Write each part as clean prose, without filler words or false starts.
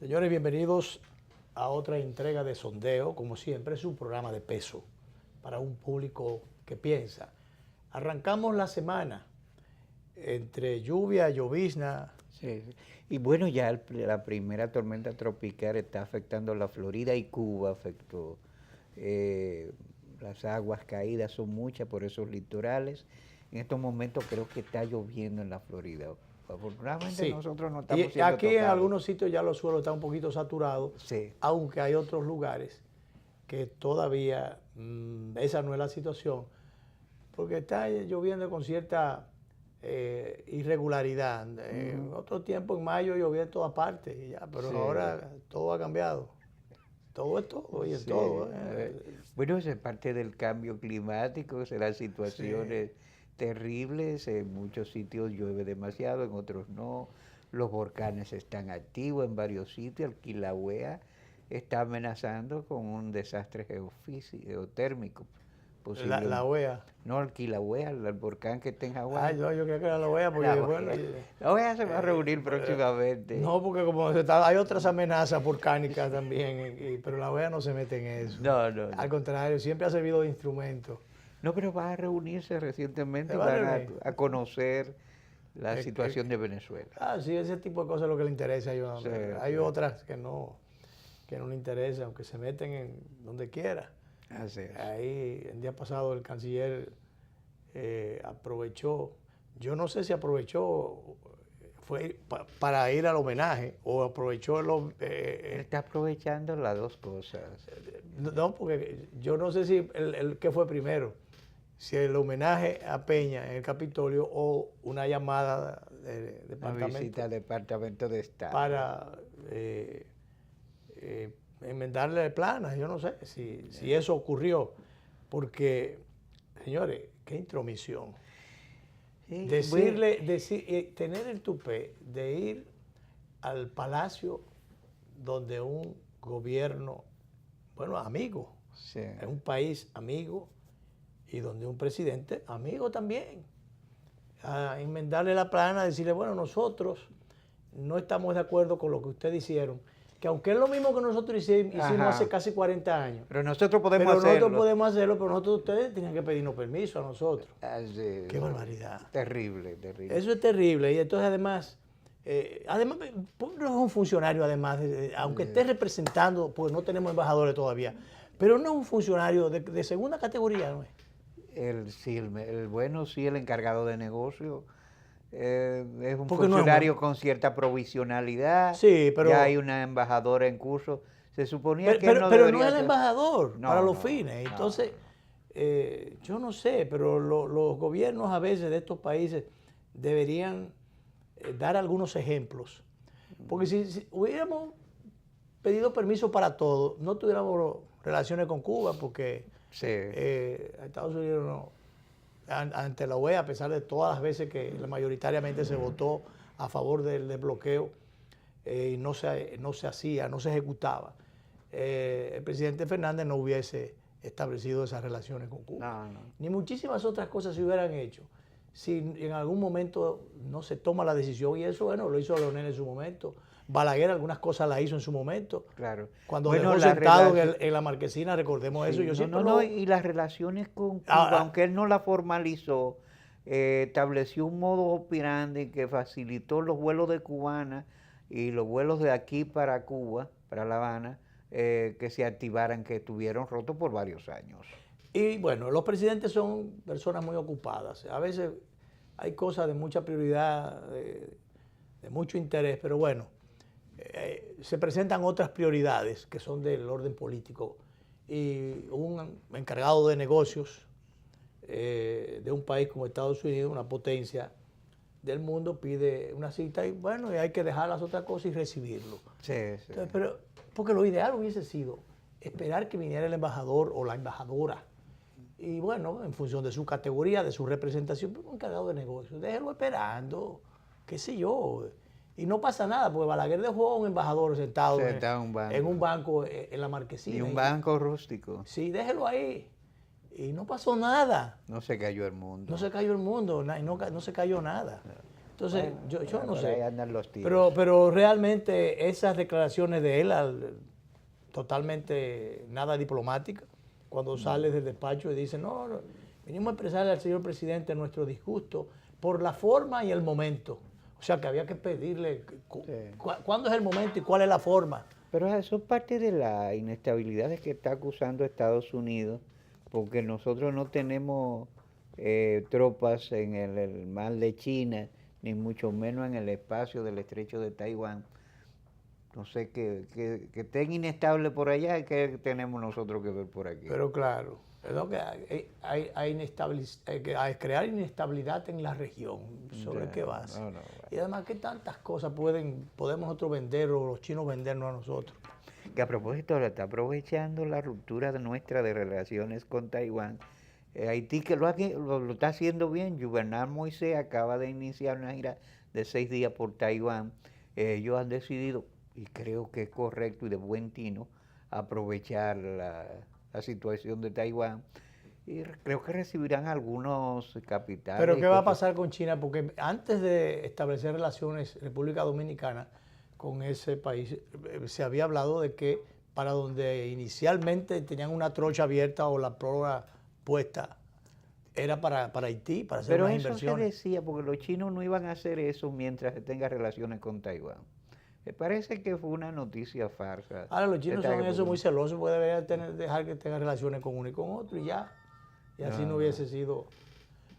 Señores, bienvenidos a otra entrega de Sondeo. Como siempre, es un programa de peso para un público que piensa. Arrancamos la semana entre lluvia, llovizna. Sí, sí. Y bueno, ya la primera tormenta tropical está afectando la Florida y Cuba, afectó. Las aguas caídas son muchas por esos litorales. En estos momentos creo que está lloviendo en la Florida. Afortunadamente Sí. nosotros no Y estamos siendo aquí en tocados. algunos sitios ya los suelos están un poquito saturados, Sí, aunque hay otros lugares que todavía esa no es la situación, porque está lloviendo con cierta irregularidad. En otro tiempo, en mayo, llovía en todas partes, y ya, pero sí, ahora todo ha cambiado. Todo es todo y en sí. todo. Bueno, eso es parte del cambio climático, las situaciones terribles. En muchos sitios llueve demasiado, en otros no. Los volcanes están activos en varios sitios. El Kilauea está amenazando con un desastre geotérmico posible. La OEA. No, el Kilauea, el volcán que está en Ah, Hawái. yo creo que era la OEA, porque bueno. La OEA se va a reunir próximamente. No, porque como hay otras amenazas volcánicas también, pero la OEA no se mete en eso. No, no, no. Al contrario, siempre ha servido de instrumento. No, pero va a reunirse recientemente ¿Se y va a van reunir? a conocer la El- situación el- de Venezuela. Ah, sí, ese tipo de cosas es lo que le interesa a ellos. Sí, Hay sí. otras que no le interesan, aunque se meten en donde quiera. Así es. Ahí, el día pasado, el canciller aprovechó, yo no sé si aprovechó, fue para ir al homenaje o aprovechó Él está aprovechando las dos cosas. no, porque yo no sé si el qué fue primero, si el homenaje a Peña en el Capitolio o una llamada de Una departamento visita al Departamento de Estado. para enmendarle planas. Yo no sé si eso ocurrió, porque, señores, qué intromisión. Sí, Tener el tupé de ir al palacio donde un gobierno, bueno, amigo, sí. es un país amigo y donde un presidente amigo también, a enmendarle la plana, decirle, bueno, nosotros no estamos de acuerdo con lo que ustedes hicieron, que aunque es lo mismo que nosotros hicimos Ajá. hace casi 40 años, Pero nosotros podemos pero hacerlo. nosotros podemos hacerlo, pero nosotros ustedes tienen que pedirnos permiso a nosotros. Así es. Qué barbaridad. Terrible, terrible. Eso es terrible. Y entonces además no es un funcionario además, aunque esté representando, pues no tenemos embajadores todavía, pero no es un funcionario de segunda categoría, ¿no es? El bueno, sí, el encargado de negocio. Es un Porque no es funcionario con cierta provisionalidad. Sí, pero- Ya hay una embajadora en curso. Se suponía que Pero no no debería es el ser. embajador No, para los no, fines. no. Entonces, yo no sé, pero los gobiernos a veces de estos países deberían dar algunos ejemplos. Porque si hubiéramos pedido permiso para todo, no tuviéramos relaciones con Cuba, porque Sí. Estados Unidos no, ante la OEA, a pesar de todas las veces que mayoritariamente se votó a favor del desbloqueo, y no se hacía, no se ejecutaba, el presidente Fernández no hubiese establecido esas relaciones con Cuba. No, no. Ni muchísimas otras cosas se hubieran hecho si en algún momento no se toma la decisión, y eso, bueno, lo hizo Leonel en su momento. Balaguer algunas cosas la hizo en su momento. Claro. Cuando Bueno, dejó la sentado relación- en la marquesina, recordemos Sí, eso. Yo no, siempre no, y las relaciones con Cuba, aunque él no la formalizó, estableció un modo operandi que facilitó los vuelos de Cubana y los vuelos de aquí para Cuba, para La Habana, que se activaran, que estuvieron rotos por varios años. Y bueno, los presidentes son personas muy ocupadas. A veces hay cosas de mucha prioridad, de mucho interés, pero bueno, se presentan otras prioridades que son del orden político. Y un encargado de negocios de un país como Estados Unidos, una potencia del mundo, pide una cita y bueno, y hay que dejar las otras cosas y recibirlo. Sí, sí. Entonces, pero, porque lo ideal hubiese sido esperar que viniera el embajador o la embajadora. Y bueno, en función de su categoría, de su representación, un encargado de negocios, déjelo esperando, qué sé yo. Y no pasa nada, porque Balaguer dejó a un embajador sentado en un banco en la marquesina. Y un banco rústico. Sí, déjelo ahí. Y no pasó nada. No se cayó el mundo. No se cayó el mundo, no se cayó nada. Entonces, Bueno, yo no por ahí sé. andan los tiros. Pero realmente esas declaraciones de él, totalmente nada diplomáticas, cuando sale del despacho y dice, no, no, venimos a expresarle al señor presidente nuestro disgusto por la forma y el momento. O sea, que había que pedirle Sí. cuándo es el momento y cuál es la forma. Pero eso es parte de la inestabilidad de que está acusando Estados Unidos, porque nosotros no tenemos tropas en el mar de China, ni mucho menos en el espacio del estrecho de Taiwán. No sé, que estén inestables por allá, ¿qué tenemos nosotros que ver por aquí? Pero claro, es lo que hay que crear inestabilidad en la región. ¿Sobre Ya, qué base? no, no, Y además, ¿qué tantas cosas podemos nosotros vender o los chinos vendernos a nosotros? que a propósito, está aprovechando la ruptura nuestra de relaciones con Taiwán. Haití que lo está haciendo bien. Juvenal Moisés acaba de iniciar una gira de 6 días por Taiwán. Ellos han decidido, y creo que es correcto y de buen tino, aprovechar la situación de Taiwán. Y creo que recibirán algunos capitales Pero y ¿qué va a cosas. pasar con China? Porque antes de establecer relaciones República Dominicana con ese país, se había hablado de que para donde inicialmente tenían una trocha abierta o la proa puesta, era para Haití, para hacer Pero unas eso se inversiones. decía porque los chinos no iban a hacer eso mientras se tenga relaciones con Taiwán. Me parece que fue una noticia farsa. Ahora los chinos Esta son que eso muy publicó. celosos, porque deberían dejar que tengan relaciones con uno y con otro y ya. Y así no No, no. hubiese sido.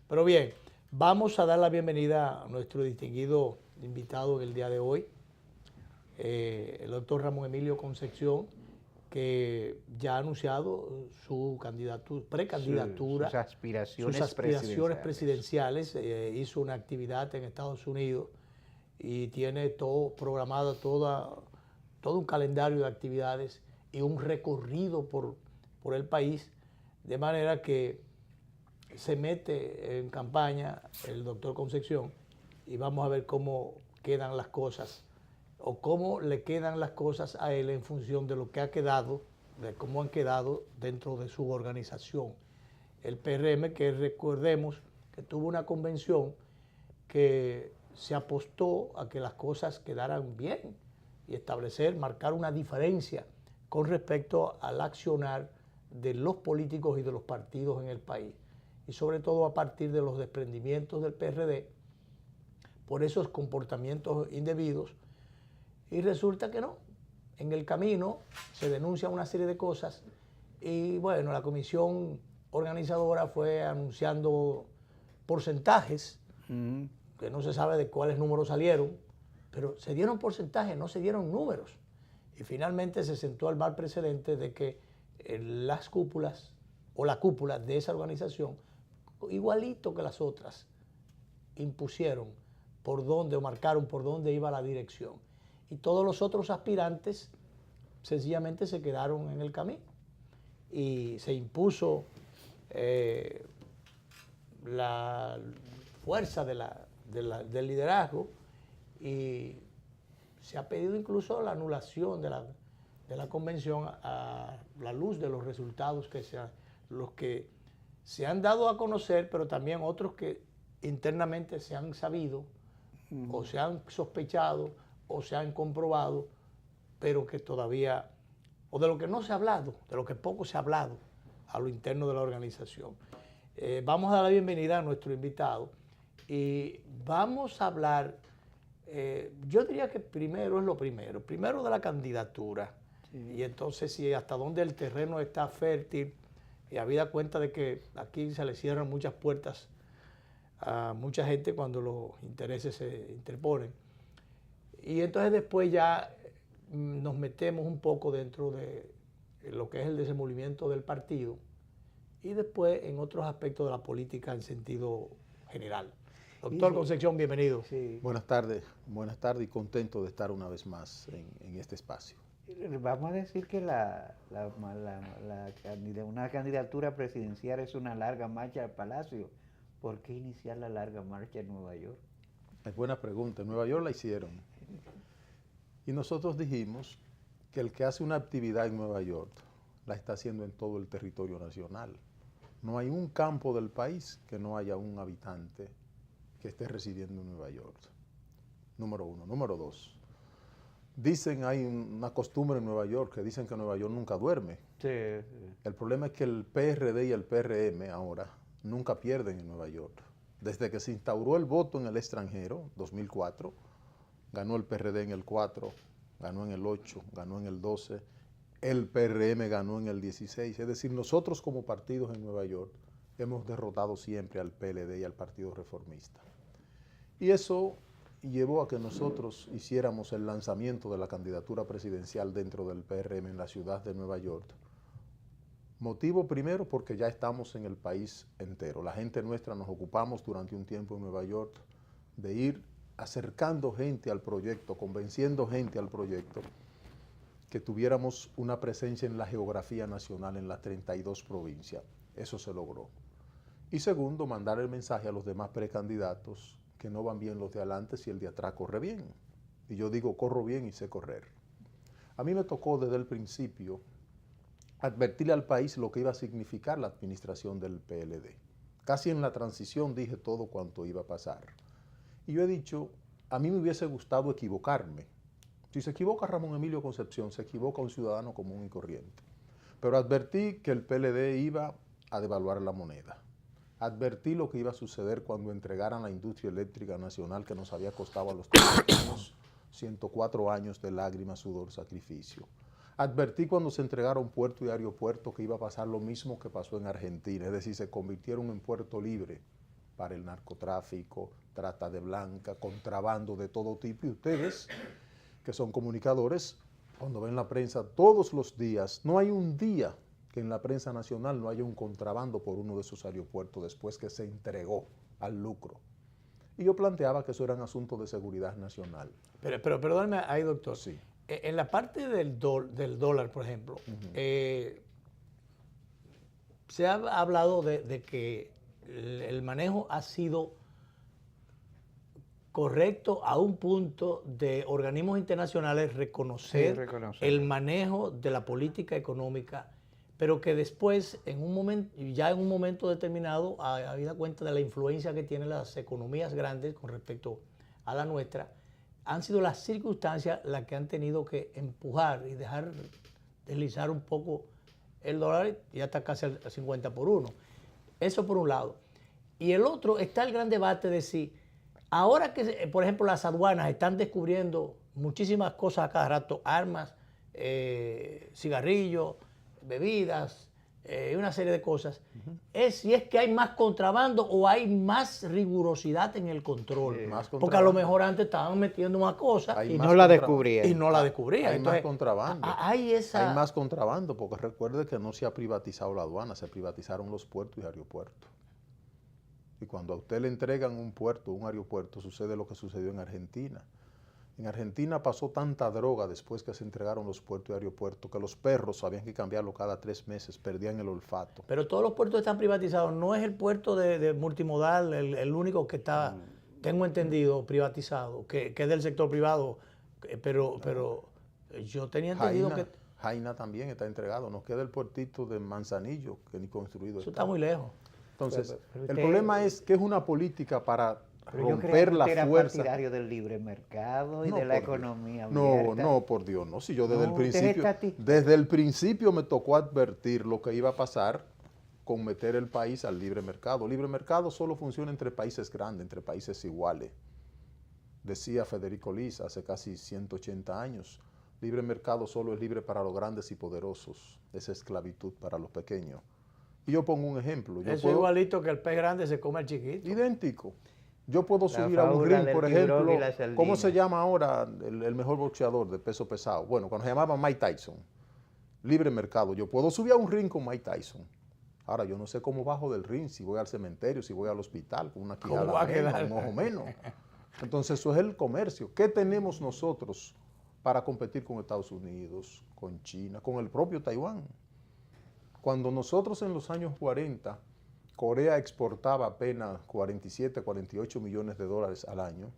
Pero bien, vamos a dar la bienvenida a nuestro distinguido invitado en el día de hoy, el doctor Ramón Emilio Concepción, que ya ha anunciado su precandidatura, Sus aspiraciones presidenciales. Hizo una actividad en Estados Unidos y tiene todo programado, todo un calendario de actividades y un recorrido por el país, de manera que se mete en campaña el doctor Concepción y vamos a ver cómo quedan las cosas o cómo le quedan las cosas a él en función de lo que ha quedado, de cómo han quedado dentro de su organización. El PRM, que recordemos que tuvo una convención que se apostó a que las cosas quedaran bien y marcar una diferencia con respecto al accionar de los políticos y de los partidos en el país. Y sobre todo a partir de los desprendimientos del PRD por esos comportamientos indebidos. Y resulta que no. En el camino se denuncia una serie de cosas y bueno, la comisión organizadora fue anunciando porcentajes que no se sabe de cuáles números salieron, pero se dieron porcentajes, no se dieron números. Y finalmente se sentó el mal precedente de que las cúpulas o la cúpula de esa organización, igualito que las otras, impusieron por dónde o marcaron por dónde iba la dirección. Y todos los otros aspirantes sencillamente se quedaron en el camino. Y se impuso la fuerza del liderazgo y se ha pedido incluso la anulación de la convención a la luz de los resultados los que se han dado a conocer, pero también otros que internamente se han sabido o se han sospechado o se han comprobado, pero que todavía, o de lo que no se ha hablado, de lo que poco se ha hablado a lo interno de la organización. Vamos a dar la bienvenida a nuestro invitado y vamos a hablar, yo diría que primero de la candidatura, y entonces si hasta dónde el terreno está fértil, y habida cuenta de que aquí se le cierran muchas puertas a mucha gente cuando los intereses se interponen. Y entonces después ya nos metemos un poco dentro de lo que es el desenvolvimiento del partido y después en otros aspectos de la política en sentido general. Doctor Concepción, bienvenido. Sí. Buenas tardes y contento de estar una vez más en este espacio. Vamos a decir que una candidatura presidencial es una larga marcha al Palacio. ¿Por qué iniciar la larga marcha en Nueva York? Es buena pregunta. En Nueva York la hicieron. Y nosotros dijimos que el que hace una actividad en Nueva York la está haciendo en todo el territorio nacional. No hay un campo del país que no haya un habitante que esté residiendo en Nueva York. Número uno. Número dos. Dicen, hay una costumbre en Nueva York que dicen que Nueva York nunca duerme. Sí. El problema es que el PRD y el PRM ahora nunca pierden en Nueva York. Desde que se instauró el voto en el extranjero, 2004, ganó el PRD en el 4, ganó en el 8, ganó en el 12, el PRM ganó en el 16. Es decir, nosotros como partidos en Nueva York hemos derrotado siempre al PLD y al Partido Reformista. Y eso llevó a que nosotros hiciéramos el lanzamiento de la candidatura presidencial dentro del PRM en la ciudad de Nueva York. Motivo primero porque ya estamos en el país entero. La gente nuestra nos ocupamos durante un tiempo en Nueva York de ir acercando gente al proyecto, convenciendo gente al proyecto, que tuviéramos una presencia en la geografía nacional en las 32 provincias. Eso se logró. Y segundo, mandar el mensaje a los demás precandidatos que no van bien los de adelante si el de atrás corre bien. Y yo digo, corro bien y sé correr. A mí me tocó desde el principio advertirle al país lo que iba a significar la administración del PLD. Casi en la transición dije todo cuanto iba a pasar. Y yo he dicho, a mí me hubiese gustado equivocarme. Si se equivoca Ramón Emilio Concepción, se equivoca un ciudadano común y corriente. Pero advertí que el PLD iba a devaluar la moneda. Advertí lo que iba a suceder cuando entregaran la industria eléctrica nacional que nos había costado a los dominicanos 104 años de lágrimas, sudor, sacrificio. Advertí cuando se entregaron puerto y aeropuerto que iba a pasar lo mismo que pasó en Argentina, es decir, se convirtieron en puerto libre para el narcotráfico, trata de blanca, contrabando de todo tipo. Y ustedes, que son comunicadores, cuando ven la prensa todos los días, no hay un día que en la prensa nacional no haya un contrabando por uno de sus aeropuertos después que se entregó al lucro. Y yo planteaba que eso era un asunto de seguridad nacional. Pero perdóneme ahí, doctor. Sí. En la parte del dólar, por ejemplo, se ha hablado de que el manejo ha sido correcto a un punto de organismos internacionales reconocer el manejo de la política económica, pero que después, ya en un momento determinado, habida cuenta de la influencia que tienen las economías grandes con respecto a la nuestra, han sido las circunstancias las que han tenido que empujar y dejar deslizar un poco el dólar, ya está casi al 50 por 1. Eso por un lado. Y el otro, está el gran debate de si, ahora que, por ejemplo, las aduanas están descubriendo muchísimas cosas a cada rato, armas, cigarrillos, bebidas, una serie de cosas, es si es que hay más contrabando o hay más rigurosidad en el control. Porque a lo mejor antes estaban metiendo una cosa y no la descubrían. Y no la descubrían. Hay Entonces, más contrabando. Hay más contrabando, porque recuerde que no se ha privatizado la aduana, se privatizaron los puertos y aeropuertos. Y cuando a usted le entregan un puerto, un aeropuerto, sucede lo que sucedió en Argentina. En Argentina pasó tanta droga después que se entregaron los puertos y aeropuertos que los perros habían que cambiarlo cada 3 meses, perdían el olfato. Pero todos los puertos están privatizados. No es el puerto de multimodal el único que está, tengo entendido, privatizado, que es del sector privado. Pero yo tenía entendido que... Jaina también está entregado. Nos queda el puertito de Manzanillo, que ni construido está. Eso está muy lejos. Entonces, el problema es que es una política para romper la fuerza. Era partidario del libre mercado y de la economía abierta. No, por Dios, no. Si yo desde el principio me tocó advertir lo que iba a pasar con meter el país al libre mercado. El libre mercado solo funciona entre países grandes, entre países iguales. Decía Federico Lis hace casi 180 años, libre mercado solo es libre para los grandes y poderosos, es esclavitud para los pequeños. Y yo pongo un ejemplo. Eso es igualito que el pez grande se come al chiquito. Idéntico. Yo puedo subir a un ring, por ejemplo, ¿cómo se llama ahora el mejor boxeador de peso pesado? Bueno, cuando se llamaba Mike Tyson, libre mercado. Yo puedo subir a un ring con Mike Tyson. Ahora, yo no sé cómo bajo del ring, si voy al cementerio, si voy al hospital, con una quijada menos, un ojo menos. Entonces, eso es el comercio. ¿Qué tenemos nosotros para competir con Estados Unidos, con China, con el propio Taiwán? Cuando nosotros en los años 40, Corea exportaba apenas 47, 48 millones de dólares al año,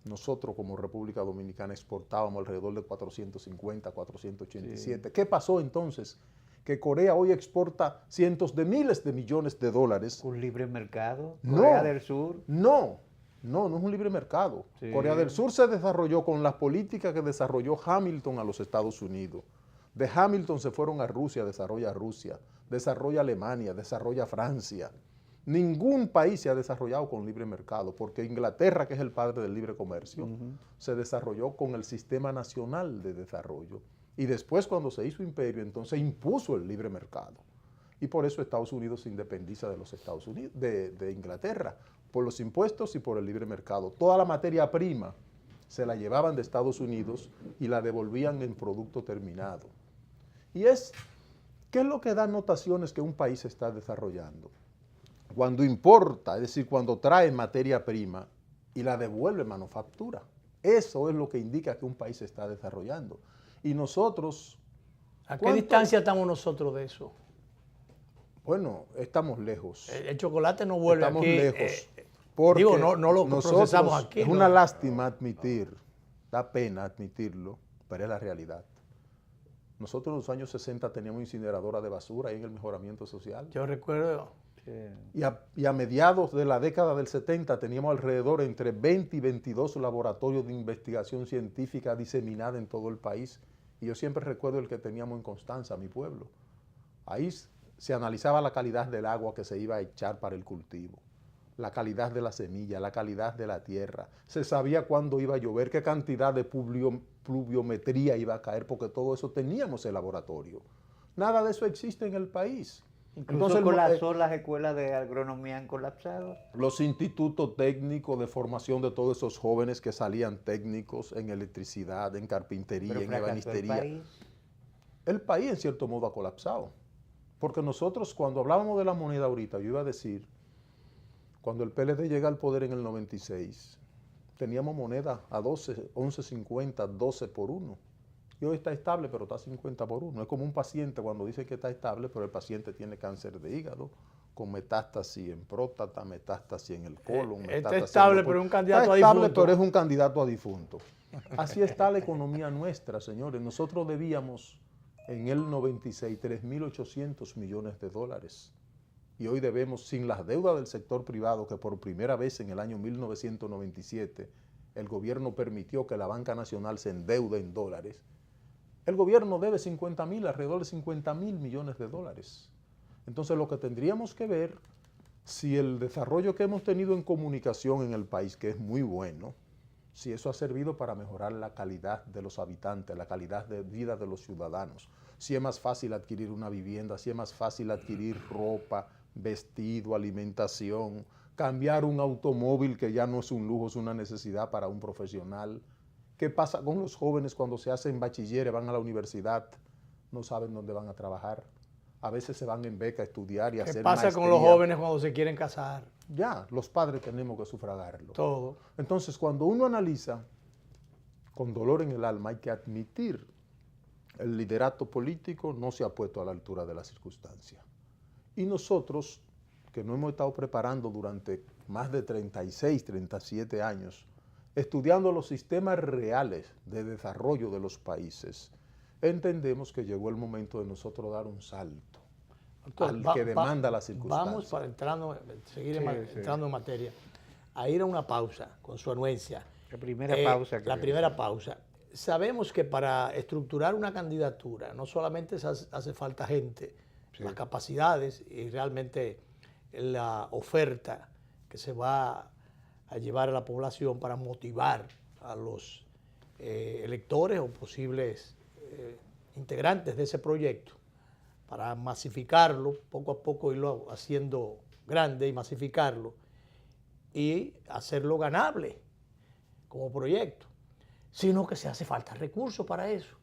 nosotros como República Dominicana exportábamos alrededor de 450, 487. Sí. ¿Qué pasó entonces? Que Corea hoy exporta cientos de miles de millones de dólares. ¿Un libre mercado? ¿Corea del Sur? No. No, no es un libre mercado. Sí. Corea del Sur se desarrolló con las políticas que desarrolló Hamilton a los Estados Unidos. De Hamilton se fueron a Rusia, desarrolla Alemania, desarrolla Francia. Ningún país se ha desarrollado con libre mercado, porque Inglaterra, que es el padre del libre comercio, se desarrolló con el Sistema Nacional de Desarrollo. Y después, cuando se hizo imperio, entonces impuso el libre mercado. Y por eso Estados Unidos se independiza de los Estados Unidos, de Inglaterra, por los impuestos y por el libre mercado. Toda la materia prima se la llevaban de Estados Unidos y la devolvían en producto terminado. Y ¿qué es lo que da notaciones que un país está desarrollando? Cuando importa, es decir, cuando trae materia prima y la devuelve en manufactura. Eso es lo que indica que un país se está desarrollando. Y nosotros... ¿A qué distancia estamos nosotros de eso? Bueno, estamos lejos. El chocolate no vuelve estamos aquí. lejos. Porque Digo, no lo procesamos aquí. Es una lástima admitir, da pena admitirlo, pero es la realidad. Nosotros en los años 60 teníamos incineradora de basura ahí en el mejoramiento social. Yo recuerdo. Y a mediados de la década del 70 teníamos alrededor entre 20 y 22 laboratorios de investigación científica diseminada en todo el país. Y yo siempre recuerdo el que teníamos en Constanza, mi pueblo. Ahí se analizaba la calidad del agua que se iba a echar para el cultivo, la calidad de la semilla, la calidad de la tierra. Se sabía cuándo iba a llover, qué cantidad de pluviometría iba a caer, porque todo eso teníamos en laboratorio. Nada de eso existe en el país. Incluso colapsó las escuelas de agronomía, han colapsado. Los institutos técnicos de formación de todos esos jóvenes que salían técnicos en electricidad, en carpintería, en ebanistería. El país en cierto modo ha colapsado. Porque nosotros cuando hablábamos de la moneda ahorita, yo iba a decir, cuando el PLD llega al poder en el 96, teníamos moneda a 12, 11.50, 12 por 1. Y hoy está estable, pero está 50 por 1. Es como un paciente cuando dice que está estable, pero el paciente tiene cáncer de hígado, con metástasis en próstata, metástasis en el colon. Está estable, pero es un candidato a difunto. Está estable, pero es un candidato a difunto. Así está la economía nuestra, señores. Nosotros debíamos en el 96 3.800 millones de dólares. Y hoy debemos, sin las deudas del sector privado, que por primera vez en el año 1997 el gobierno permitió que la Banca Nacional se endeude en dólares, el gobierno debe alrededor de 50.000 millones de dólares. Entonces lo que tendríamos que ver, si el desarrollo que hemos tenido en comunicación en el país, que es muy bueno, si eso ha servido para mejorar la calidad de los habitantes, la calidad de vida de los ciudadanos, si es más fácil adquirir una vivienda, si es más fácil adquirir ropa, vestido, alimentación, cambiar un automóvil que ya no es un lujo, es una necesidad para un profesional. ¿Qué pasa con los jóvenes cuando se hacen bachilleres, van a la universidad, no saben dónde van a trabajar? A veces se van en beca a estudiar y a hacer maestría. ¿Qué pasa con los jóvenes cuando se quieren casar? Ya, los padres tenemos que sufragarlo. Todo. Entonces, cuando uno analiza, con dolor en el alma, hay que admitir, el liderato político no se ha puesto a la altura de las circunstancias. Y nosotros, que nos hemos estado preparando durante más de 36, 37 años, estudiando los sistemas reales de desarrollo de los países, entendemos que llegó el momento de nosotros dar un salto al que demanda la circunstancia. Vamos para entrando en materia, a ir a una pausa con su anuencia. La primera pausa. La primera pausa. Sabemos que para estructurar una candidatura no solamente hace falta gente, las capacidades y realmente la oferta que se va a llevar a la población para motivar a los electores o posibles integrantes de ese proyecto, para masificarlo, poco a poco irlo haciendo grande y masificarlo y hacerlo ganable como proyecto, sino que se hace falta recursos para eso.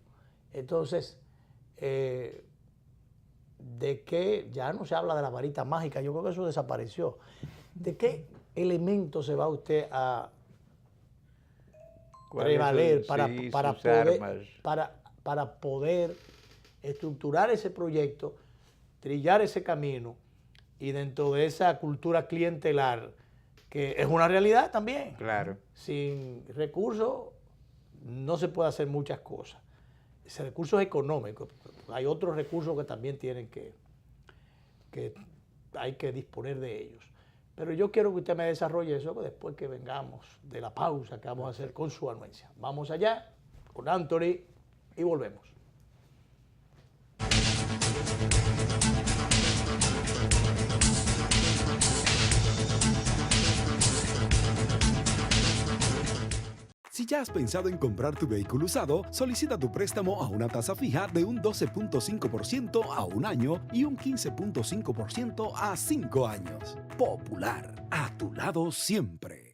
Entonces, de qué, ya no se habla de la varita mágica, yo creo que eso desapareció. ¿De qué elemento se va usted a prevaler para poder estructurar ese proyecto, trillar ese camino y dentro de esa cultura clientelar, que es una realidad también? Claro. Sin recursos no se puede hacer muchas cosas. Ese recursos económicos, hay otros recursos que también tienen que hay que disponer de ellos. Pero yo quiero que usted me desarrolle eso después que vengamos de la pausa que vamos a hacer con su anuencia. Vamos allá con Anthony y volvemos. Si ya has pensado en comprar tu vehículo usado, solicita tu préstamo a una tasa fija de un 12.5% a un año y un 15.5% a 5 años. Popular, a tu lado siempre.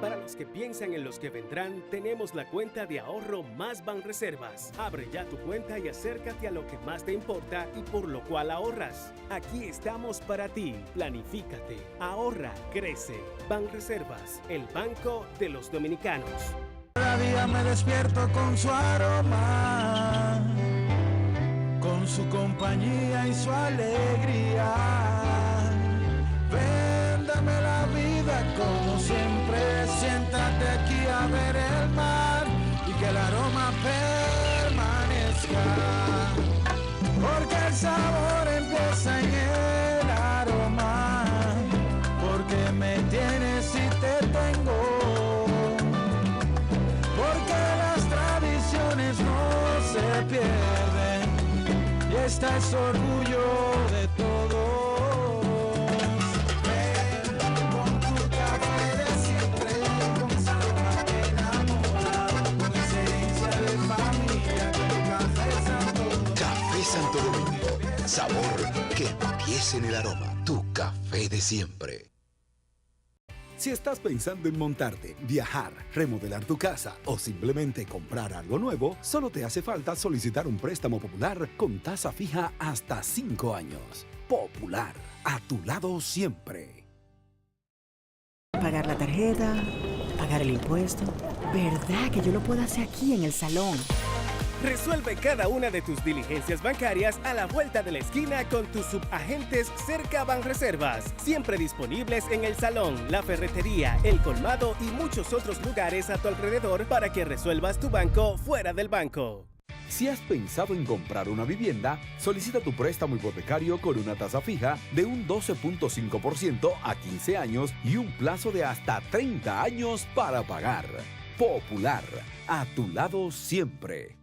Para los que piensan en los que vendrán, tenemos la cuenta de ahorro Más Banreservas. Abre ya tu cuenta y acércate a lo que más te importa y por lo cual ahorras. Aquí estamos para ti. Planifícate, ahorra, crece. Banreservas, el banco de los dominicanos. Cada día me despierto con su aroma, con su compañía y su alegría. Véndame la vida como siempre, siéntate aquí a ver el mar y que el aroma permanezca, porque el sabor empieza en el aroma, porque me tienes y te tengo, porque las tradiciones no se pierden y esta es orgullo de todos. Santo Domingo, sabor que empiece en el aroma. Tu café de siempre. Si estás pensando en montarte, viajar, remodelar tu casa o simplemente comprar algo nuevo, solo te hace falta solicitar un préstamo popular con tasa fija hasta 5 años. Popular, a tu lado siempre. Pagar la tarjeta, pagar el impuesto. ¿Verdad que yo lo puedo hacer aquí en el salón? Resuelve cada una de tus diligencias bancarias a la vuelta de la esquina con tus subagentes cerca Banreservas, siempre disponibles en el salón, la ferretería, el colmado y muchos otros lugares a tu alrededor para que resuelvas tu banco fuera del banco. Si has pensado en comprar una vivienda, solicita tu préstamo hipotecario con una tasa fija de un 12.5% a 15 años y un plazo de hasta 30 años para pagar. Popular, a tu lado siempre.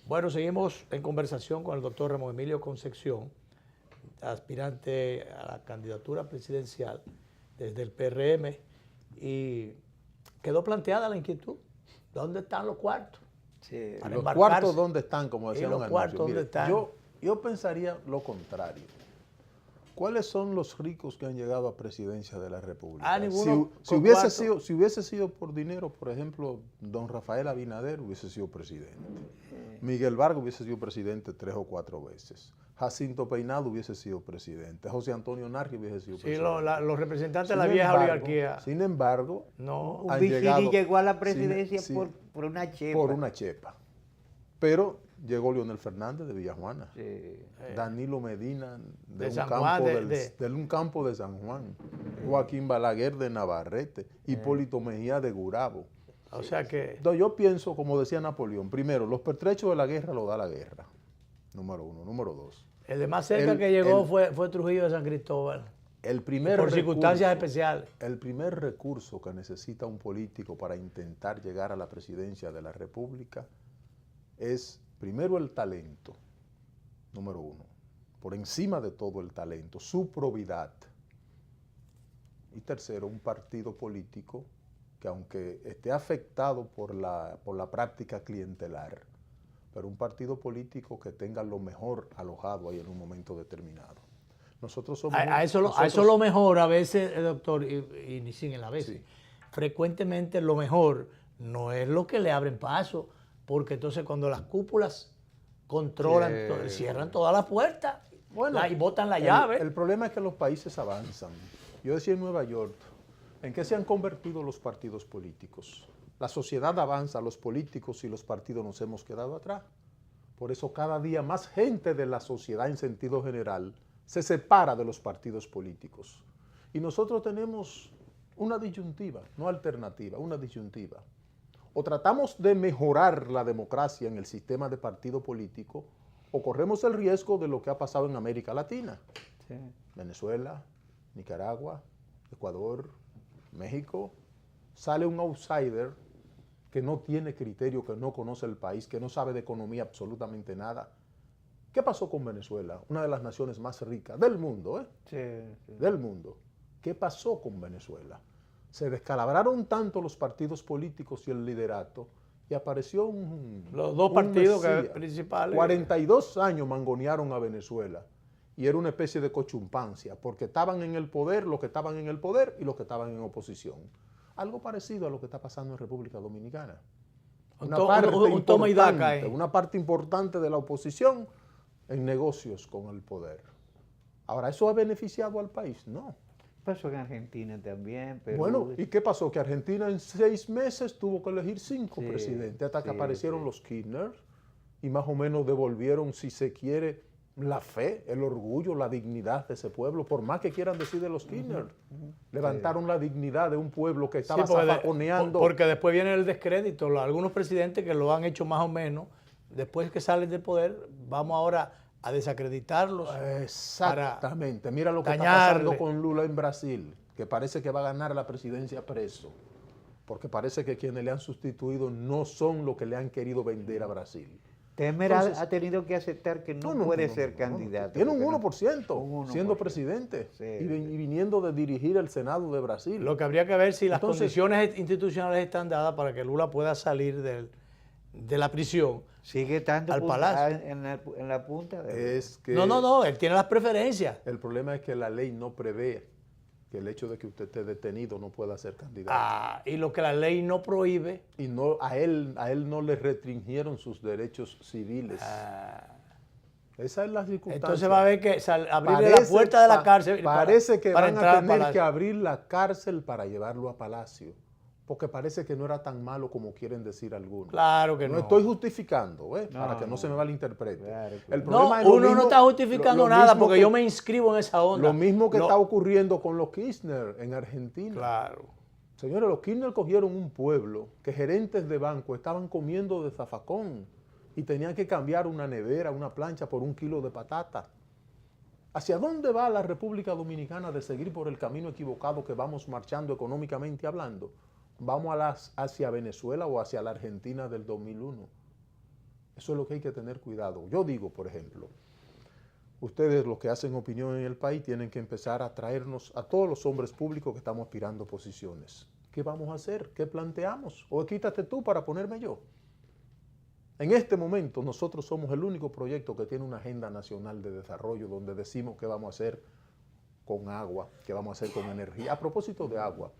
Bueno, seguimos en conversación con el doctor Ramón Emilio Concepción, aspirante a la candidatura presidencial desde el PRM, y quedó planteada la inquietud. ¿Dónde están los cuartos? Sí. Para Los embarcarse. cuartos, ¿dónde están? Como Y decían los los cuartos, anuncios. ¿dónde Mire, están? yo pensaría lo contrario. ¿Cuáles son los ricos que han llegado a presidencia de la República? Ninguno Si con hubiese cuarto. si hubiese sido por dinero, por ejemplo, don Rafael Abinader hubiese sido presidente. Miguel Vargas hubiese sido presidente 3 o 4 veces. Jacinto Peinado hubiese sido presidente. José Antonio Narri hubiese sido Sí, presidente. los representantes de Sin la vieja embargo- oligarquía. Sin embargo, No, han Vigili llegado- llegó a la presidencia sí, por una chepa. por una chepa. Pero llegó Leonel Fernández de Villajuana. Sí. Danilo Medina De de, un, San campo Juan, de un campo de San Juan, Joaquín Balaguer de Navarrete, Hipólito Mejía de Gurabo. o sea que Entonces, yo pienso, como decía Napoleón, primero, los pertrechos de la guerra lo da la guerra, número 1. Número 2, el de más cerca El- que llegó el- fue Trujillo de San Cristóbal, el primer por circunstancias recurso- especiales. El primer recurso que necesita un político para intentar llegar a la presidencia de la República es, primero, el talento, número 1. Por encima de todo el talento, su probidad. Y tercero, un partido político que, aunque esté afectado por la práctica clientelar, pero un partido político que tenga lo mejor alojado ahí en un momento determinado. Nosotros somos... A eso lo mejor a veces, doctor, y ni sin a veces. Sí. frecuentemente lo mejor no es lo que le abren paso, porque entonces cuando las cúpulas controlan, cierran todas las puertas y botan la llave. El problema es que los países avanzan. Yo decía en Nueva York, ¿en qué se han convertido los partidos políticos? La sociedad avanza, los políticos y los partidos nos hemos quedado atrás. Por eso cada día más gente de la sociedad en sentido general se separa de los partidos políticos. Y nosotros tenemos una disyuntiva, no alternativa, una disyuntiva. O tratamos de mejorar la democracia en el sistema de partido político, o corremos el riesgo de lo que ha pasado en América Latina. Sí. Venezuela, Nicaragua, Ecuador, México. Sale un outsider que no tiene criterio, que no conoce el país, que no sabe de economía absolutamente nada. ¿Qué pasó con Venezuela? Una de las naciones más ricas del mundo, ¿eh? Sí. Del mundo. ¿Qué pasó con Venezuela? Se descalabraron tanto los partidos políticos y el liderato y apareció los dos partidos principales. 42 años mangonearon a Venezuela y era una especie de cochumpancia, porque estaban en el poder los que estaban en el poder y los que estaban en oposición. Algo parecido a lo que está pasando en República Dominicana. Una parte importante de la oposición en negocios con el poder. Ahora, ¿eso ha beneficiado al país? No. Pasó en Argentina también. Perú. Bueno, ¿y qué pasó? Que Argentina en 6 meses tuvo que elegir 5 presidentes hasta que aparecieron los Kirchner y más o menos devolvieron, si se quiere, la fe, el orgullo, la dignidad de ese pueblo, por más que quieran decir de los Kirchner. Levantaron la dignidad de un pueblo que estaba zafaconeando. Porque después viene el descrédito. Algunos presidentes que lo han hecho más o menos, después que salen del poder, vamos ahora a desacreditarlos. Exactamente. Mira lo que está pasando con Lula en Brasil, que parece que va a ganar la presidencia preso, porque parece que quienes le han sustituido no son lo que le han querido vender a Brasil. Temer ha tenido que aceptar que no puede ser candidato. Tiene un 1%, siendo presidente y viniendo de dirigir el Senado de Brasil. Lo que habría que ver si las condiciones institucionales están dadas para que Lula pueda salir de la prisión. Sigue tanto al palacio. En la punta. No, él tiene las preferencias. El problema es que la ley no prevé que el hecho de que usted esté detenido no pueda ser candidato. Y lo que la ley no prohíbe. Y no, a él no le restringieron sus derechos civiles. Esa es la circunstancia. Entonces va a haber que abrirle la puerta de la cárcel. Parece que van a tener que abrir la cárcel para llevarlo a Palacio. Porque parece que no era tan malo como quieren decir algunos. Claro que no. No estoy justificando, para que no se me malinterprete. Claro que el problema es uno no está justificando nada porque yo me inscribo en esa onda. Lo mismo que está ocurriendo con los Kirchner en Argentina. Claro. Señores, los Kirchner cogieron un pueblo que gerentes de banco estaban comiendo de zafacón y tenían que cambiar una nevera, una plancha por 1 kilo de patata. ¿Hacia dónde va la República Dominicana de seguir por el camino equivocado que vamos marchando económicamente hablando? Vamos hacia Venezuela o hacia la Argentina del 2001. Eso es lo que hay que tener cuidado. Yo digo, por ejemplo, ustedes los que hacen opinión en el país tienen que empezar a traernos a todos los hombres públicos que estamos aspirando posiciones. ¿Qué vamos a hacer? ¿Qué planteamos? O quítate tú para ponerme yo. En este momento nosotros somos el único proyecto que tiene una agenda nacional de desarrollo donde decimos qué vamos a hacer con agua, qué vamos a hacer con energía. A propósito de agua,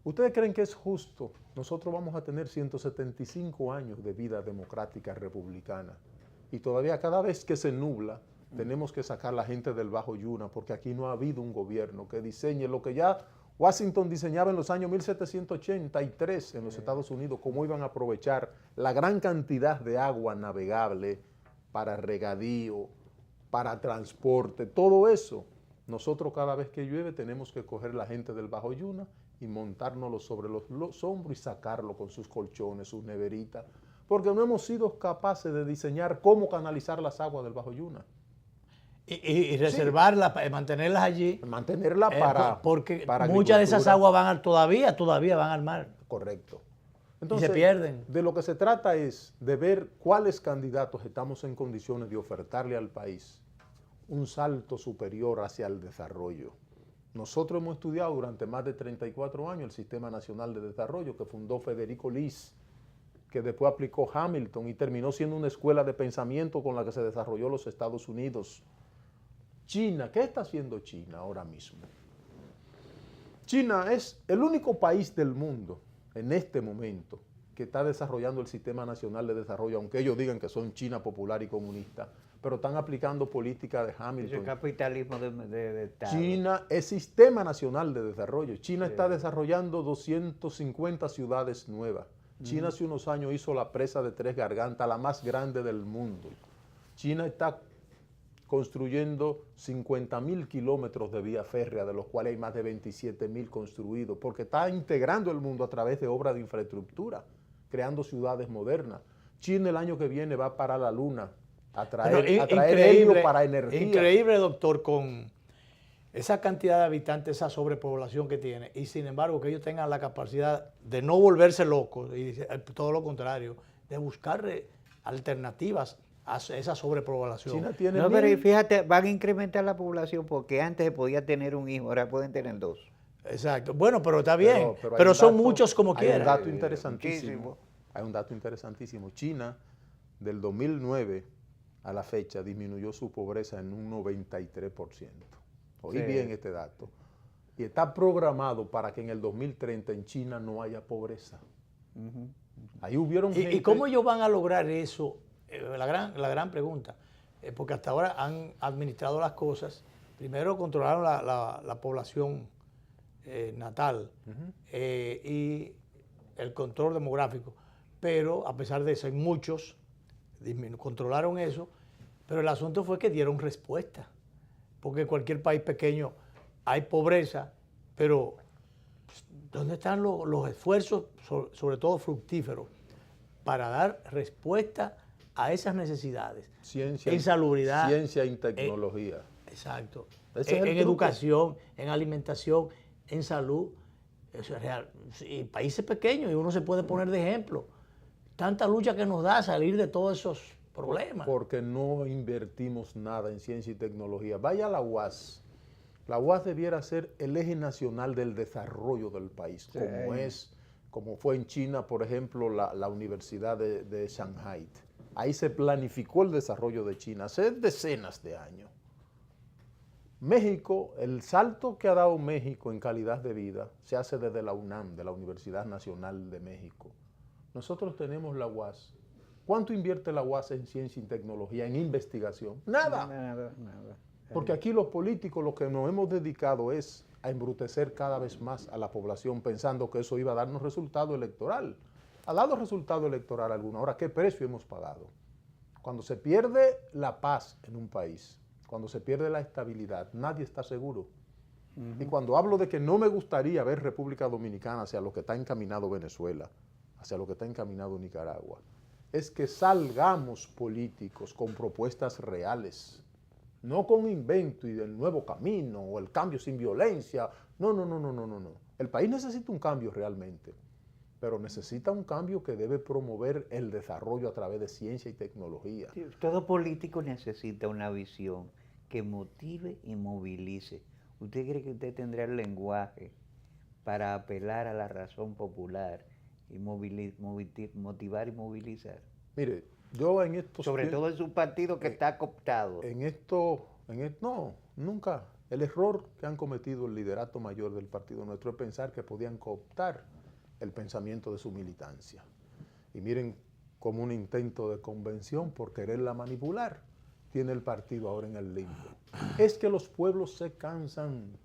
¿ustedes creen que es justo? Nosotros vamos a tener 175 años de vida democrática republicana y todavía cada vez que se nubla tenemos que sacar a la gente del Bajo Yuna porque aquí no ha habido un gobierno que diseñe lo que ya Washington diseñaba en los años 1783 en los Estados Unidos, cómo iban a aprovechar la gran cantidad de agua navegable para regadío, para transporte, todo eso. Nosotros cada vez que llueve tenemos que coger la gente del Bajo Yuna y montárnoslo sobre los hombros y sacarlo con sus colchones, sus neveritas, porque no hemos sido capaces de diseñar cómo canalizar las aguas del Bajo Yuna. Y reservarlas, mantenerlas allí. Mantenerlas porque muchas de esas aguas van todavía van al mar. Correcto. Entonces, y se pierden. De lo que se trata es de ver cuáles candidatos estamos en condiciones de ofertarle al país un salto superior hacia el desarrollo. Nosotros hemos estudiado durante más de 34 años el Sistema Nacional de Desarrollo que fundó Federico Lis, que después aplicó Hamilton y terminó siendo una escuela de pensamiento con la que se desarrolló los Estados Unidos. China, ¿qué está haciendo China ahora mismo? China es el único país del mundo en este momento que está desarrollando el Sistema Nacional de Desarrollo, aunque ellos digan que son China popular y comunista, pero están aplicando política de Es Hamilton. el capitalismo de Estado. China es Sistema Nacional de Desarrollo. China está desarrollando 250 ciudades nuevas. China hace unos años hizo la presa de Tres Gargantas, la más grande del mundo. China está construyendo 50.000 kilómetros de vía férrea, de los cuales hay más de 27.000 construidos, porque está integrando el mundo a través de obras de infraestructura, creando ciudades modernas. China el año que viene va para la Luna a traer helio para energía. Increíble, doctor, con esa cantidad de habitantes, esa sobrepoblación que tiene, y sin embargo que ellos tengan la capacidad de no volverse locos, y todo lo contrario, de buscar alternativas a esa sobrepoblación. China tiene No, pero fíjate, van a incrementar la población porque antes se podía tener un hijo, ahora pueden tener dos. Exacto. Bueno, pero está bien. Pero Pero hay son un dato- muchos como Hay quieran. un dato interesantísimo. Muchísimo. Hay un dato interesantísimo. China, del 2009 a la fecha, disminuyó su pobreza en un 93%. Oí Sí. bien este dato. Y está programado para que en el 2030 en China no haya pobreza. Ahí hubieron ¿Y gente- cómo ellos van a lograr eso? La gran pregunta. Porque hasta ahora han administrado las cosas. Primero controlaron la población natal y el control demográfico. Pero a pesar de eso, hay muchos controlaron eso. Pero el asunto fue que dieron respuesta. Porque en cualquier país pequeño hay pobreza, pero ¿dónde están los esfuerzos, sobre todo fructíferos, para dar respuesta a esas necesidades? Ciencia, Insalubridad. ciencia y tecnología. Exacto. Ese es En el truco. educación, en alimentación, en salud. Eso es real. Y países pequeños, y uno se puede poner de ejemplo. Tanta lucha que nos da salir de todos esos problemas. Porque no invertimos nada en ciencia y tecnología. Vaya a la UAS. La UAS debiera ser el eje nacional del desarrollo del país, como fue en China, por ejemplo, la Universidad de Shanghái. Ahí se planificó el desarrollo de China hace decenas de años. México, el salto que ha dado México en calidad de vida se hace desde la UNAM, de la Universidad Nacional de México. Nosotros tenemos la UAS. ¿Cuánto invierte la UAS en ciencia y tecnología, en investigación? Nada. Nada. Porque aquí los políticos lo que nos hemos dedicado es a embrutecer cada vez más a la población pensando que eso iba a darnos resultado electoral. Ha dado resultado electoral alguno. Ahora, ¿qué precio hemos pagado? Cuando se pierde la paz en un país, cuando se pierde la estabilidad, nadie está seguro. Y cuando hablo de que no me gustaría ver República Dominicana hacia lo que está encaminado Venezuela, hacia lo que está encaminado Nicaragua, es que salgamos políticos con propuestas reales, no con invento y del nuevo camino o el cambio sin violencia. No. El país necesita un cambio realmente, pero necesita un cambio que debe promover el desarrollo a través de ciencia y tecnología. Sí, todo político necesita una visión que motive y movilice. ¿Usted cree que usted tendrá el lenguaje para apelar a la razón popular y motivar y movilizar? Mire, yo en estos Sobre todo en su partido que está cooptado. No, nunca. El error que han cometido el liderato mayor del partido nuestro es pensar que podían cooptar el pensamiento de su militancia. Y miren, como un intento de convención por quererla manipular, tiene el partido ahora en el limbo. Es que los pueblos se cansan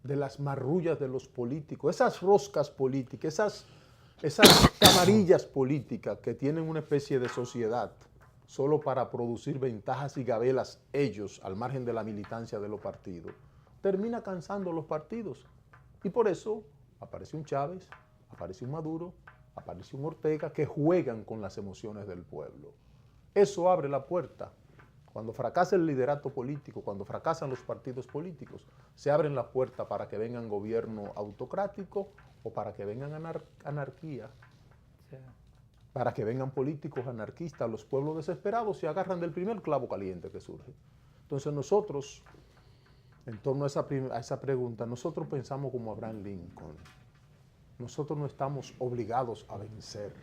de las marrullas de los políticos, esas roscas políticas, esas camarillas políticas que tienen una especie de sociedad solo para producir ventajas y gabelas ellos al margen de la militancia de los partidos, termina cansando los partidos. Y por eso aparece un Chávez, aparece un Maduro, aparece un Ortega que juegan con las emociones del pueblo. Eso abre la puerta. Cuando fracasa el liderato político, cuando fracasan los partidos políticos, se abren la puerta para que vengan gobierno autocrático o para que vengan anarquía, para que vengan políticos anarquistas. Los pueblos desesperados se agarran del primer clavo caliente que surge. Entonces nosotros, en torno a esa pregunta, nosotros pensamos como Abraham Lincoln. Nosotros no estamos obligados a vencer,